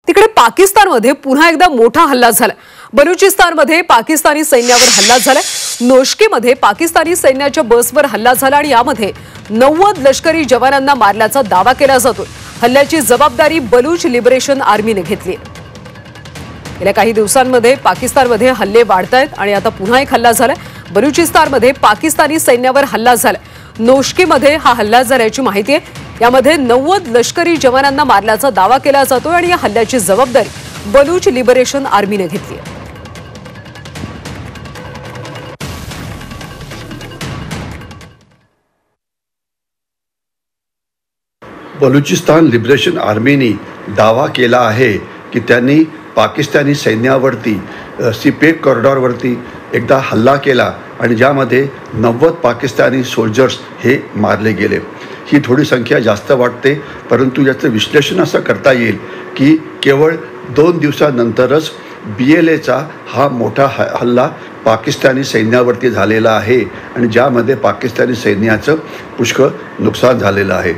तिकडे पाकिस्तानमध्ये पुन्हा एकदा मोठा हल्ला झाला। बलुचिस्तानमध्ये पाकिस्तानी सैन्यावर हल्ला झाला। नोशकीमध्ये पाकिस्तानी सैन्याच्या बसवर हल्ला झाला आणि यामध्ये 90 लष्करी जवानांना मारल्याचा दावा केला जातो। हल्ल्याची जबाबदारी बलूच लिबरेशन आर्मीने घेतली आहे। गेल्या काही दिवसांमध्ये पाकिस्तानमध्ये हल्ले वाढतायत आणि आता पुन्हा एक हल्ला झाला। बलुचिस्तानमध्ये पाकिस्तानी सैन्यावर हल्ला झाला। नोशकीमध्ये हा हल्ला झाल्याची माहिती आहे। यामध्ये 90 लष्करी जवानांना मारल्याचा दावा केला जातो आणि या हल्ल्याची जबाबदारी बलूच लिबरेशन आर्मीने घेतली आहे। बलुचिस्तान लिबरेशन आर्मीने दावा केला आहे की त्यांनी पाकिस्तानी सैन्यावरती सीपेक कॉरिडॉरवरती एकदा हल्ला केला आणि ज्यामध्ये 90 पाकिस्तानी सोल्जर्स हे मारले गेले। ही थोडी संख्या जास्त वाटते, परंतु याचं विश्लेषण असं करता येईल की केवळ 2 दिवसानंतरच BLAचा हा मोठा हल्ला पाकिस्तानी सैन्यावरती झालेला आहे आणि ज्यामध्ये पाकिस्तानी सैन्याचं पुष्कळ नुकसान झालेलं आहे।